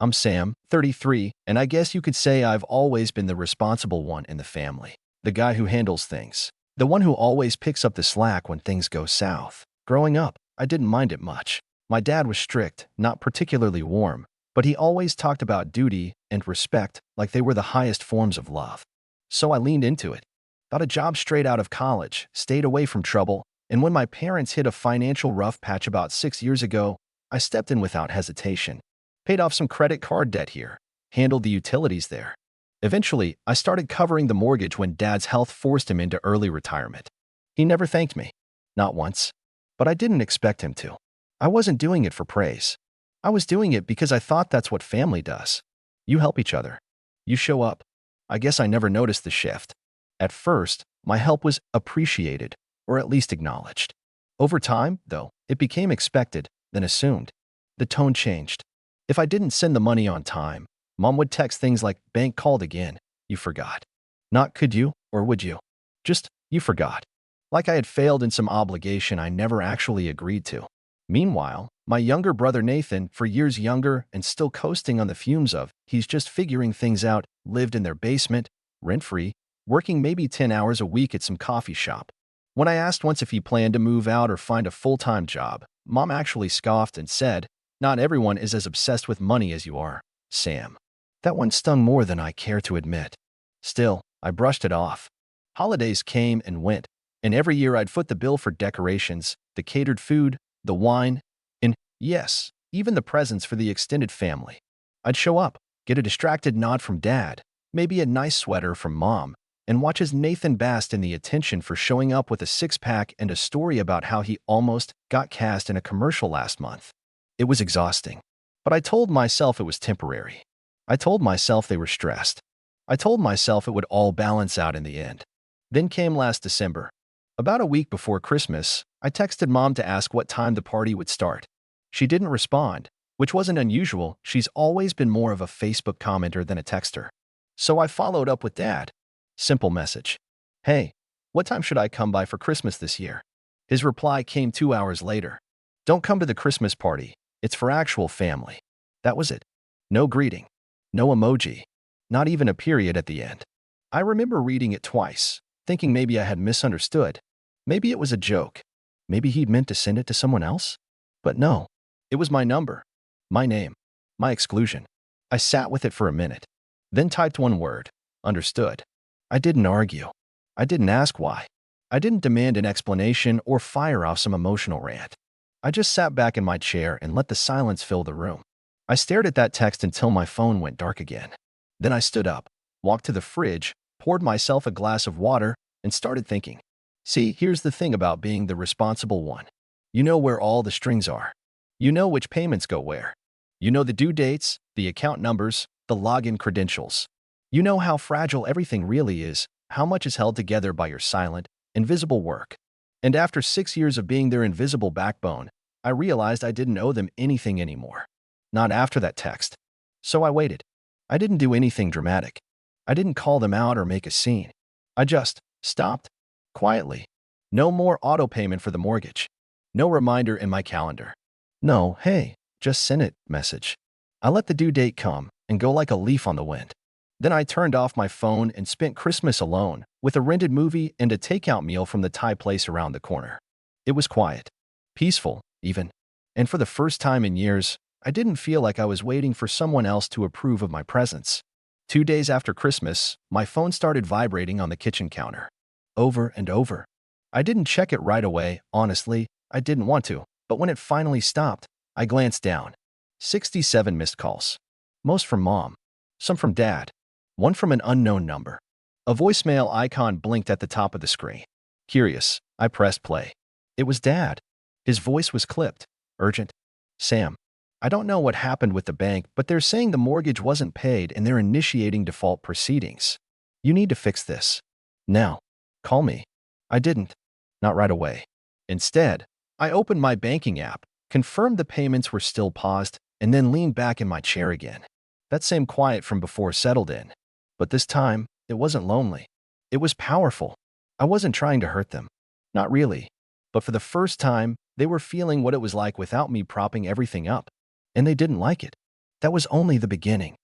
I'm Sam, 33, and I guess you could say I've always been the responsible one in the family. The guy who handles things. The one who always picks up the slack when things go south. Growing up, I didn't mind it much. My dad was strict, not particularly warm, but he always talked about duty and respect like they were the highest forms of love. So I leaned into it. Got a job straight out of college, stayed away from trouble, and when my parents hit a financial rough patch about 6 years ago, I stepped in without hesitation. Paid off some credit card debt here, handled the utilities there. Eventually, I started covering the mortgage when Dad's health forced him into early retirement. He never thanked me. Not once. But I didn't expect him to. I wasn't doing it for praise. I was doing it because I thought that's what family does. You help each other. You show up. I guess I never noticed the shift. At first, my help was appreciated, or at least acknowledged. Over time, though, it became expected, then assumed. The tone changed. If I didn't send the money on time, Mom would text things like, "Bank called again. You forgot." Not "could you" or "would you." Just, "You forgot." Like I had failed in some obligation I never actually agreed to. Meanwhile, my younger brother Nathan, for years younger and still coasting on the fumes of he's just figuring things out, lived in their basement, rent-free, working maybe 10 hours a week at some coffee shop. When I asked once if he planned to move out or find a full-time job, Mom actually scoffed and said, "Not everyone is as obsessed with money as you are, Sam." That one stung more than I care to admit. Still, I brushed it off. Holidays came and went, and every year I'd foot the bill for decorations, the catered food, the wine, and, yes, even the presents for the extended family. I'd show up, get a distracted nod from Dad, maybe a nice sweater from Mom, and watch as Nathan basked in the attention for showing up with a six-pack and a story about how he almost got cast in a commercial last month. It was exhausting. But I told myself it was temporary. I told myself they were stressed. I told myself it would all balance out in the end. Then came last December. About a week before Christmas, I texted Mom to ask what time the party would start. She didn't respond, which wasn't unusual. She's always been more of a Facebook commenter than a texter. So I followed up with Dad. Simple message. "Hey, what time should I come by for Christmas this year?" His reply came 2 hours later. "Don't come to the Christmas party. It's for actual family." That was it. No greeting. No emoji. Not even a period at the end. I remember reading it twice, thinking maybe I had misunderstood. Maybe it was a joke. Maybe he'd meant to send it to someone else. But no. It was my number. My name. My exclusion. I sat with it for a minute. Then typed one word. Understood. I didn't argue. I didn't ask why. I didn't demand an explanation or fire off some emotional rant. I just sat back in my chair and let the silence fill the room. I stared at that text until my phone went dark again. Then I stood up, walked to the fridge, poured myself a glass of water, and started thinking. See, here's the thing about being the responsible one. You know where all the strings are. You know which payments go where. You know the due dates, the account numbers, the login credentials. You know how fragile everything really is, how much is held together by your silent, invisible work. And after 6 years of being their invisible backbone, I realized I didn't owe them anything anymore. Not after that text. So I waited. I didn't do anything dramatic. I didn't call them out or make a scene. I just stopped. Quietly. No more auto payment for the mortgage. No reminder in my calendar. No, "Hey, just sent it" message. I let the due date come and go like a leaf on the wind. Then I turned off my phone and spent Christmas alone with a rented movie and a takeout meal from the Thai place around the corner. It was quiet. Peaceful, even. And for the first time in years, I didn't feel like I was waiting for someone else to approve of my presence. 2 days after Christmas, my phone started vibrating on the kitchen counter. Over and over. I didn't check it right away, honestly. I didn't want to. But when it finally stopped, I glanced down. 67 missed calls. Most from Mom. Some from Dad. One from an unknown number. A voicemail icon blinked at the top of the screen. Curious, I pressed play. It was Dad. His voice was clipped. Urgent. "Sam, I don't know what happened with the bank, but they're saying the mortgage wasn't paid and they're initiating default proceedings. You need to fix this. Now. Call me." I didn't. Not right away. Instead, I opened my banking app, confirmed the payments were still paused, and then leaned back in my chair again. That same quiet from before settled in. But this time, it wasn't lonely. It was powerful. I wasn't trying to hurt them. Not really. But for the first time, they were feeling what it was like without me propping everything up. And they didn't like it. That was only the beginning.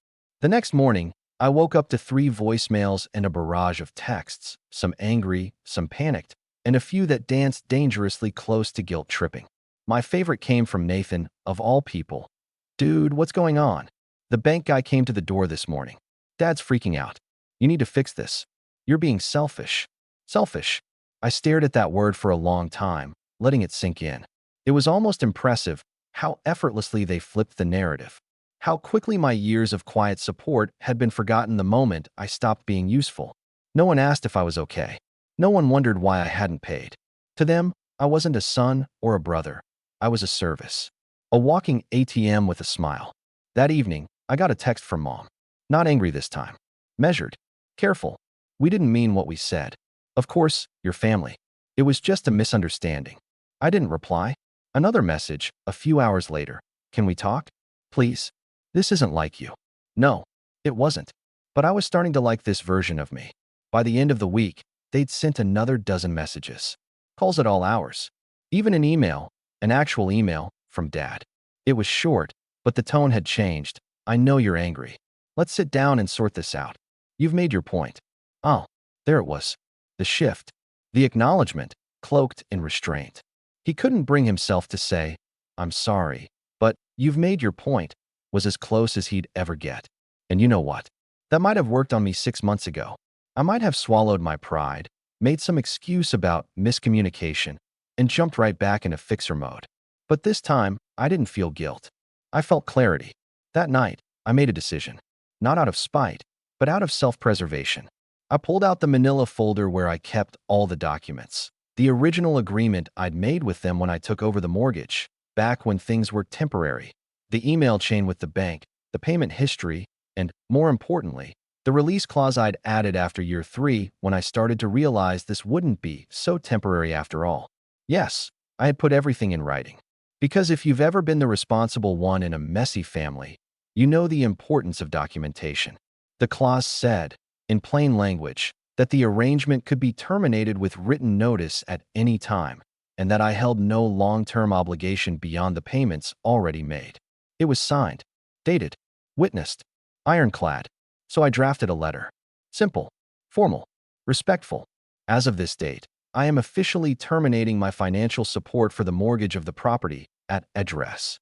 The next morning, I woke up to 3 voicemails and a barrage of texts, some angry, some panicked, and a few that danced dangerously close to guilt tripping. My favorite came from Nathan, of all people. Dude, what's going on? The bank guy came to the door this morning. Dad's freaking out. You need to fix this. You're being selfish. Selfish. I stared at that word for a long time, letting it sink in. It was almost impressive how effortlessly they flipped the narrative. How quickly my years of quiet support had been forgotten the moment I stopped being useful. No one asked if I was okay. No one wondered why I hadn't paid. To them, I wasn't a son or a brother. I was a service. A walking ATM with a smile. That evening, I got a text from Mom. Not angry this time. Measured. Careful. We didn't mean what we said. Of course, your family. It was just a misunderstanding. I didn't reply. Another message, a few hours later. Can we talk? Please. This isn't like you. No, it wasn't. But I was starting to like this version of me. By the end of the week, they'd sent another dozen messages. Calls at all hours. Even an email, an actual email, from Dad. It was short, but the tone had changed. I know you're angry. Let's sit down and sort this out. You've made your point. Oh, there it was. The shift. The acknowledgement, cloaked in restraint. He couldn't bring himself to say, I'm sorry, but you've made your point, was as close as he'd ever get. And you know what? That might have worked on me 6 months ago. I might have swallowed my pride, made some excuse about miscommunication, and jumped right back into fixer mode. But this time, I didn't feel guilt. I felt clarity. That night, I made a decision. Not out of spite, but out of self-preservation. I pulled out the manila folder where I kept all the documents. The original agreement I'd made with them when I took over the mortgage, back when things were temporary. The email chain with the bank, the payment history, and, more importantly, the release clause I'd added after year 3 when I started to realize this wouldn't be so temporary after all. Yes, I had put everything in writing. Because if you've ever been the responsible one in a messy family, you know the importance of documentation. The clause said, in plain language, that the arrangement could be terminated with written notice at any time, and that I held no long-term obligation beyond the payments already made. It was signed, dated, witnessed, ironclad, so I drafted a letter. Simple, formal, respectful. As of this date, I am officially terminating my financial support for the mortgage of the property at address.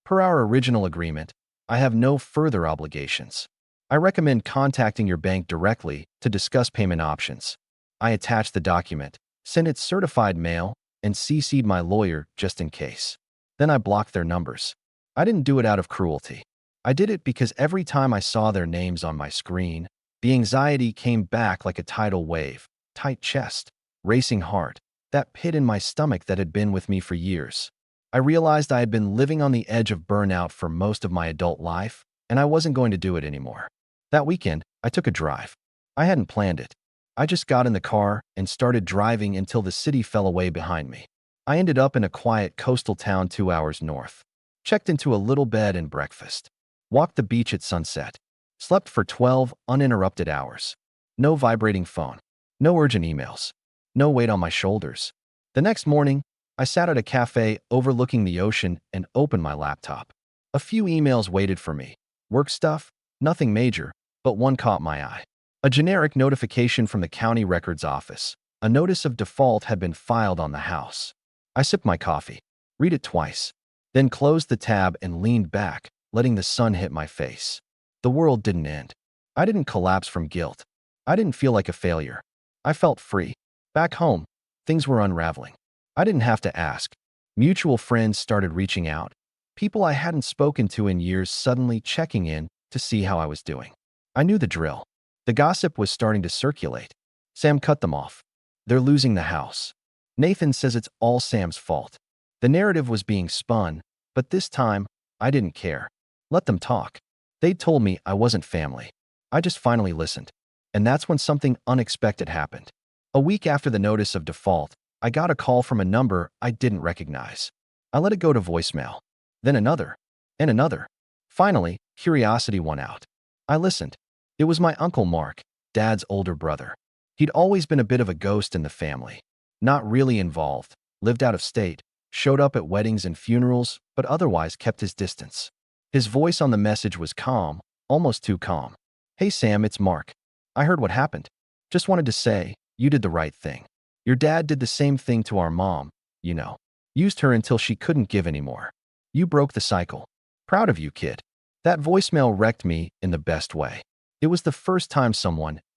Per our original agreement, I have no further obligations. I recommend contacting your bank directly to discuss payment options. I attached the document, sent it certified mail, and CC'd my lawyer just in case. Then I blocked their numbers. I didn't do it out of cruelty. I did it because every time I saw their names on my screen, the anxiety came back like a tidal wave. Tight chest, racing heart, that pit in my stomach that had been with me for years. I realized I had been living on the edge of burnout for most of my adult life, and I wasn't going to do it anymore. That weekend, I took a drive. I hadn't planned it. I just got in the car and started driving until the city fell away behind me. I ended up in a quiet coastal town 2 hours north. Checked into a little bed and breakfast. Walked the beach at sunset. Slept for 12 uninterrupted hours. No vibrating phone. No urgent emails. No weight on my shoulders. The next morning, I sat at a cafe overlooking the ocean and opened my laptop. A few emails waited for me. Work stuff, nothing major, but one caught my eye. A generic notification from the county records office. A notice of default had been filed on the house. I sipped my coffee, read it twice, then closed the tab and leaned back, letting the sun hit my face. The world didn't end. I didn't collapse from guilt. I didn't feel like a failure. I felt free. Back home, things were unraveling. I didn't have to ask. Mutual friends started reaching out. People I hadn't spoken to in years suddenly checking in to see how I was doing. I knew the drill. The gossip was starting to circulate. Sam cut them off. They're losing the house. Nathan says it's all Sam's fault. The narrative was being spun, but this time, I didn't care. Let them talk. They told me I wasn't family. I just finally listened. And that's when something unexpected happened. A week after the notice of default, I got a call from a number I didn't recognize. I let it go to voicemail. Then another. And another. Finally, curiosity won out. I listened. It was my Uncle Mark, Dad's older brother. He'd always been a bit of a ghost in the family. Not really involved, lived out of state, showed up at weddings and funerals, but otherwise kept his distance. His voice on the message was calm, almost too calm. "Hey Sam, it's Mark. I heard what happened. Just wanted to say, you did the right thing. Your dad did the same thing to our mom, you know. Used her until she couldn't give anymore. You broke the cycle. Proud of you, kid." That voicemail wrecked me in the best way. It was the first time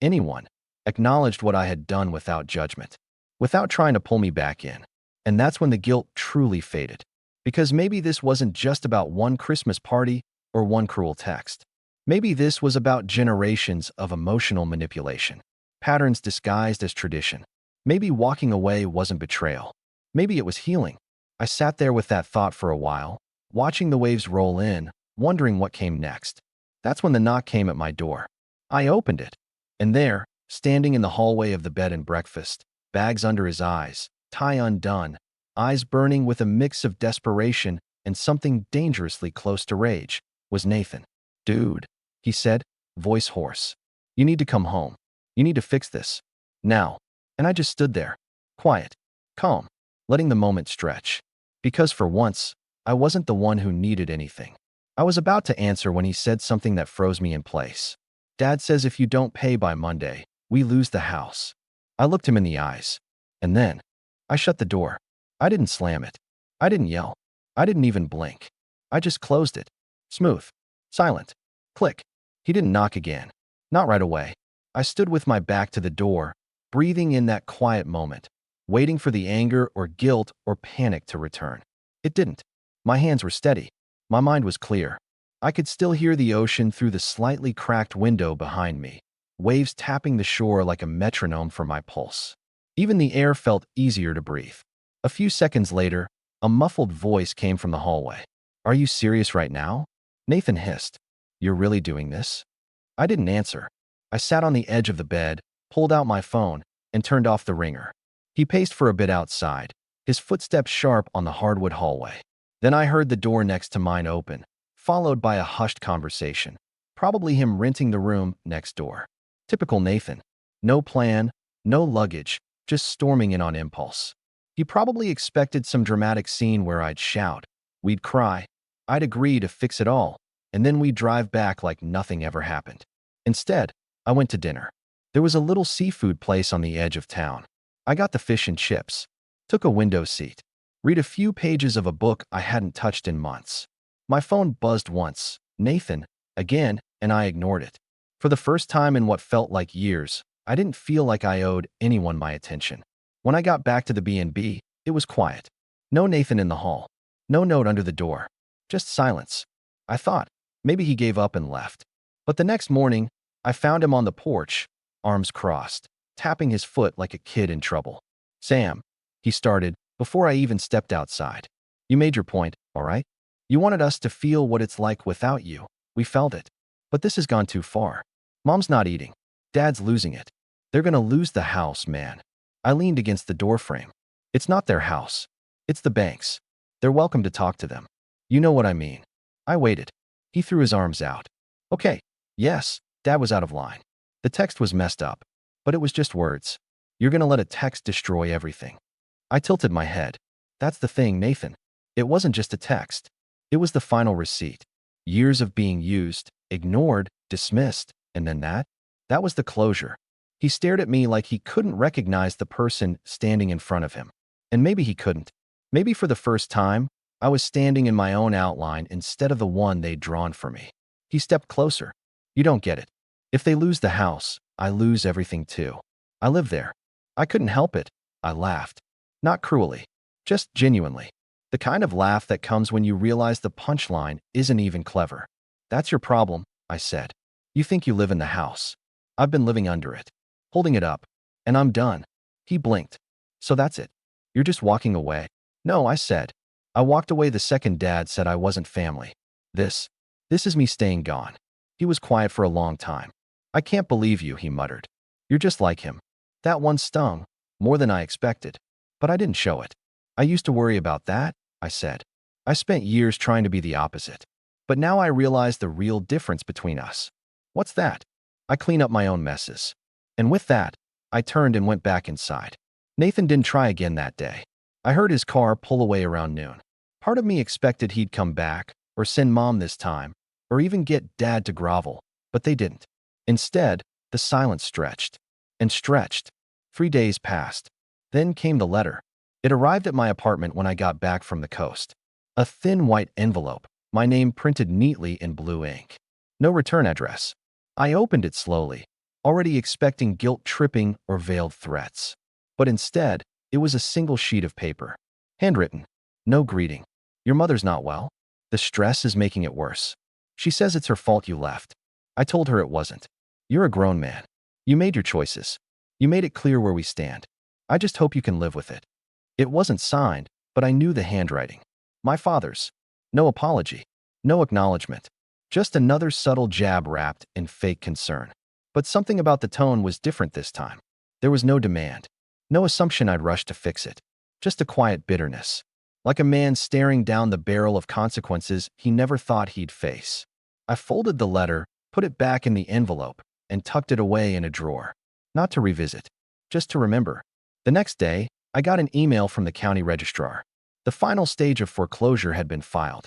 anyone, acknowledged what I had done without judgment, without trying to pull me back in. And that's when the guilt truly faded. Because maybe this wasn't just about one Christmas party or one cruel text. Maybe this was about generations of emotional manipulation, patterns disguised as tradition. Maybe walking away wasn't betrayal. Maybe it was healing. I sat there with that thought for a while, watching the waves roll in, wondering what came next. That's when the knock came at my door. I opened it. And there, standing in the hallway of the bed and breakfast, bags under his eyes, tie undone, eyes burning with a mix of desperation and something dangerously close to rage, was Nathan. "Dude," he said, voice hoarse. "You need to come home. You need to fix this. Now." And I just stood there, quiet, calm, letting the moment stretch. Because for once, I wasn't the one who needed anything. I was about to answer when he said something that froze me in place. "Dad says if you don't pay by Monday, we lose the house." I looked him in the eyes. And then, I shut the door. I didn't slam it. I didn't yell. I didn't even blink. I just closed it. Smooth. Silent. Click. He didn't knock again. Not right away. I stood with my back to the door, breathing in that quiet moment, waiting for the anger or guilt or panic to return. It didn't. My hands were steady. My mind was clear. I could still hear the ocean through the slightly cracked window behind me, waves tapping the shore like a metronome for my pulse. Even the air felt easier to breathe. A few seconds later, a muffled voice came from the hallway. "Are you serious right now?" Nathan hissed. "You're really doing this?" I didn't answer. I sat on the edge of the bed, pulled out my phone, and turned off the ringer. He paced for a bit outside, his footsteps sharp on the hardwood hallway. Then I heard the door next to mine open, followed by a hushed conversation, probably him renting the room next door. Typical Nathan. No plan, no luggage, just storming in on impulse. He probably expected some dramatic scene where I'd shout, we'd cry, I'd agree to fix it all, and then we'd drive back like nothing ever happened. Instead, I went to dinner. There was a little seafood place on the edge of town. I got the fish and chips, took a window seat, read a few pages of a book I hadn't touched in months. My phone buzzed once, Nathan, again, and I ignored it. For the first time in what felt like years, I didn't feel like I owed anyone my attention. When I got back to the B&B, it was quiet. No Nathan in the hall. No note under the door. Just silence. I thought, maybe he gave up and left. But the next morning, I found him on the porch, arms crossed, tapping his foot like a kid in trouble. "Sam," he started, before I even stepped outside. "You made your point, all right? You wanted us to feel what it's like without you. We felt it. But this has gone too far. Mom's not eating. Dad's losing it. They're gonna lose the house, man." I leaned against the doorframe. "It's not their house. It's the bank's. They're welcome to talk to them. You know what I mean." I waited. He threw his arms out. "Okay, yes." Dad was out of line. The text was messed up, but it was just words. "You're gonna let a text destroy everything." I tilted my head. "That's the thing, Nathan. It wasn't just a text. It was the final receipt. Years of being used, ignored, dismissed, and then that? That was the closure." He stared at me like he couldn't recognize the person standing in front of him. And maybe he couldn't. Maybe for the first time, I was standing in my own outline instead of the one they'd drawn for me. He stepped closer. "You don't get it. If they lose the house, I lose everything too. I live there." I couldn't help it. I laughed. Not cruelly, just genuinely. The kind of laugh that comes when you realize the punchline isn't even clever. "That's your problem," I said. "You think you live in the house. I've been living under it, holding it up, and I'm done." He blinked. "So that's it. You're just walking away." "No," I said. "I walked away the second Dad said I wasn't family. This is me staying gone." He was quiet for a long time. "I can't believe you," he muttered. "You're just like him." That one stung, more than I expected. But I didn't show it. "I used to worry about that," I said. "I spent years trying to be the opposite. But now I realize the real difference between us." "What's that?" "I clean up my own messes." And with that, I turned and went back inside. Nathan didn't try again that day. I heard his car pull away around noon. Part of me expected he'd come back, or send mom this time, or even get dad to grovel, but they didn't. Instead, the silence stretched and stretched. 3 days passed. Then came the letter. It arrived at my apartment when I got back from the coast. A thin white envelope, my name printed neatly in blue ink. No return address. I opened it slowly, already expecting guilt-tripping or veiled threats. But instead, it was a single sheet of paper. Handwritten. No greeting. Your mother's not well. The stress is making it worse. She says it's her fault you left. I told her it wasn't. You're a grown man. You made your choices. You made it clear where we stand. I just hope you can live with it. It wasn't signed, but I knew the handwriting. My father's. No apology. No acknowledgement. Just another subtle jab wrapped in fake concern. But something about the tone was different this time. There was no demand. No assumption I'd rush to fix it. Just a quiet bitterness. Like a man staring down the barrel of consequences he never thought he'd face. I folded the letter, put it back in the envelope, and tucked it away in a drawer. Not to revisit, just to remember. The next day, I got an email from the county registrar. The final stage of foreclosure had been filed.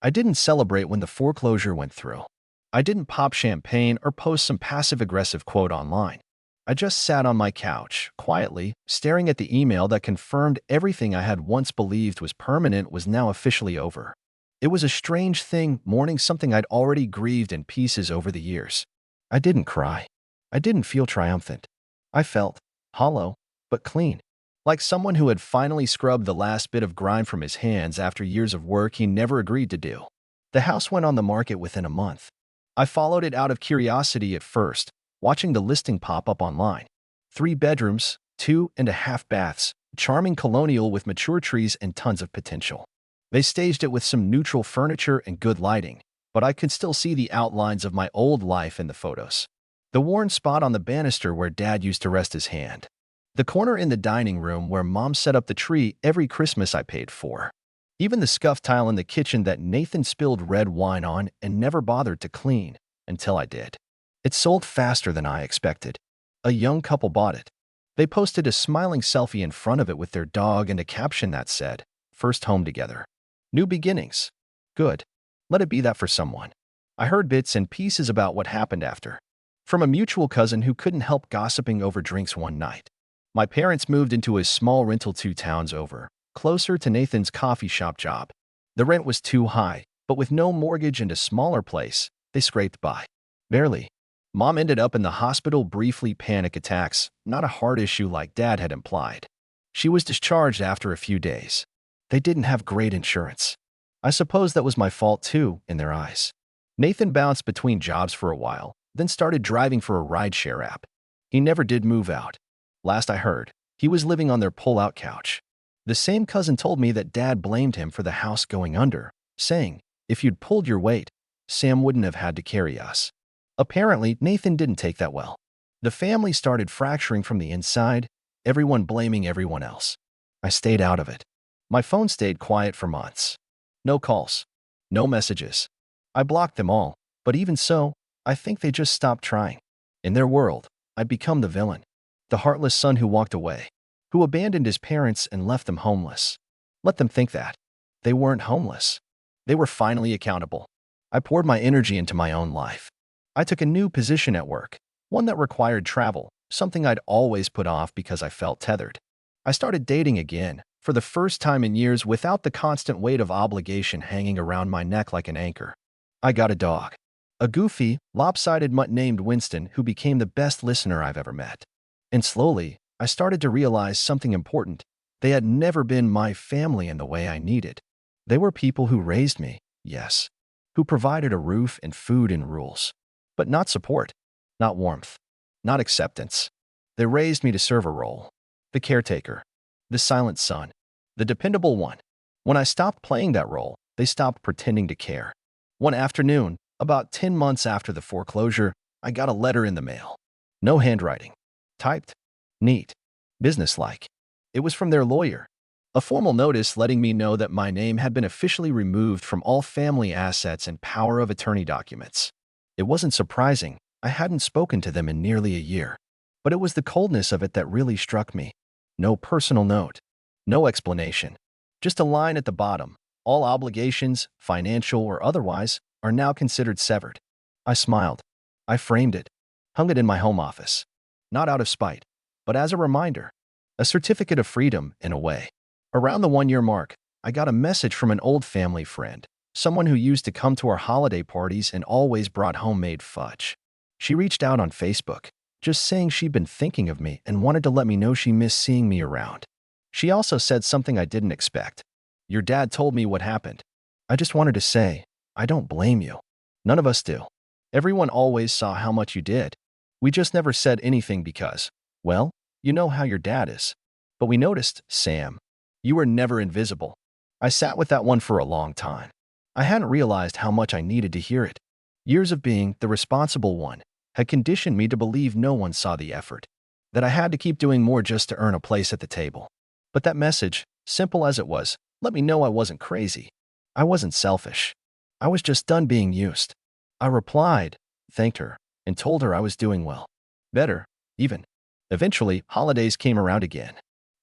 I didn't celebrate when the foreclosure went through. I didn't pop champagne or post some passive-aggressive quote online. I just sat on my couch, quietly, staring at the email that confirmed everything I had once believed was permanent was now officially over. It was a strange thing, mourning something I'd already grieved in pieces over the years. I didn't cry. I didn't feel triumphant. I felt hollow, but clean. Like someone who had finally scrubbed the last bit of grime from his hands after years of work he never agreed to do. The house went on the market within a month. I followed it out of curiosity at first, watching the listing pop up online. 3 bedrooms, 2.5 baths, charming colonial with mature trees and tons of potential. They staged it with some neutral furniture and good lighting, but I could still see the outlines of my old life in the photos. The worn spot on the banister where Dad used to rest his hand. The corner in the dining room where Mom set up the tree every Christmas I paid for. Even the scuffed tile in the kitchen that Nathan spilled red wine on and never bothered to clean, until I did. It sold faster than I expected. A young couple bought it. They posted a smiling selfie in front of it with their dog and a caption that said, "First home together. New beginnings." Good. Let it be that for someone. I heard bits and pieces about what happened after. From a mutual cousin who couldn't help gossiping over drinks one night. My parents moved into a small rental 2 towns over, closer to Nathan's coffee shop job. The rent was too high, but with no mortgage and a smaller place, they scraped by. Barely. Mom ended up in the hospital briefly, panic attacks, not a heart issue like Dad had implied. She was discharged after a few days. They didn't have great insurance. I suppose that was my fault too, in their eyes. Nathan bounced between jobs for a while, then started driving for a rideshare app. He never did move out. Last I heard, he was living on their pull-out couch. The same cousin told me that Dad blamed him for the house going under, saying, "If you'd pulled your weight, Sam wouldn't have had to carry us." Apparently, Nathan didn't take that well. The family started fracturing from the inside, everyone blaming everyone else. I stayed out of it. My phone stayed quiet for months. No calls. No messages. I blocked them all, but even so, I think they just stopped trying. In their world, I'd become the villain. The heartless son who walked away, who abandoned his parents and left them homeless. Let them think that. They weren't homeless. They were finally accountable. I poured my energy into my own life. I took a new position at work, one that required travel, something I'd always put off because I felt tethered. I started dating again, for the first time in years without the constant weight of obligation hanging around my neck like an anchor. I got a dog. A goofy, lopsided mutt named Winston who became the best listener I've ever met. And slowly, I started to realize something important. They had never been my family in the way I needed. They were people who raised me, yes, who provided a roof and food and rules. But not support, not warmth, not acceptance. They raised me to serve a role. The caretaker, the silent son, the dependable one. When I stopped playing that role, they stopped pretending to care. One afternoon, about 10 months after the foreclosure, I got a letter in the mail. No handwriting. Typed. Neat. Businesslike. It was from their lawyer. A formal notice letting me know that my name had been officially removed from all family assets and power of attorney documents. It wasn't surprising. I hadn't spoken to them in nearly a year. But it was the coldness of it that really struck me. No personal note. No explanation. Just a line at the bottom. All obligations, financial or otherwise, are now considered severed. I smiled. I framed it, hung it in my home office. Not out of spite, but as a reminder. A certificate of freedom, in a way. Around the 1-year mark, I got a message from an old family friend, someone who used to come to our holiday parties and always brought homemade fudge. She reached out on Facebook, just saying she'd been thinking of me and wanted to let me know she missed seeing me around. She also said something I didn't expect. Your dad told me what happened. I just wanted to say, I don't blame you. None of us do. Everyone always saw how much you did. We just never said anything because, well, you know how your dad is. But we noticed, Sam. You were never invisible. I sat with that one for a long time. I hadn't realized how much I needed to hear it. Years of being the responsible one had conditioned me to believe no one saw the effort, that I had to keep doing more just to earn a place at the table. But that message, simple as it was, let me know I wasn't crazy. I wasn't selfish. I was just done being used. I replied, thanked her, and told her I was doing well. Better, even. Eventually, holidays came around again.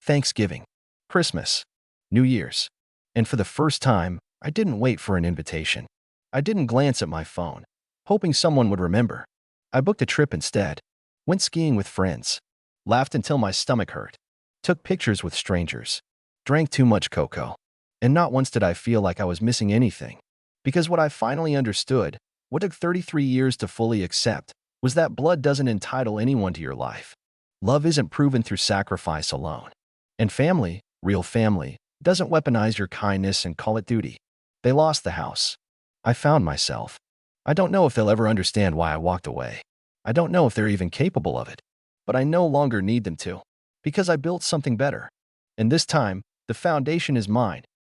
Thanksgiving, Christmas, New Year's. And for the first time, I didn't wait for an invitation. I didn't glance at my phone, hoping someone would remember. I booked a trip instead, went skiing with friends, laughed until my stomach hurt, took pictures with strangers, drank too much cocoa. And not once did I feel like I was missing anything. Because what I finally understood, what took 33 years to fully accept, was that blood doesn't entitle anyone to your life. Love isn't proven through sacrifice alone. And family, real family, doesn't weaponize your kindness and call it duty. They lost the house. I found myself. I don't know if they'll ever understand why I walked away. I don't know if they're even capable of it. But I no longer need them to. Because I built something better. And this time, the foundation is mine,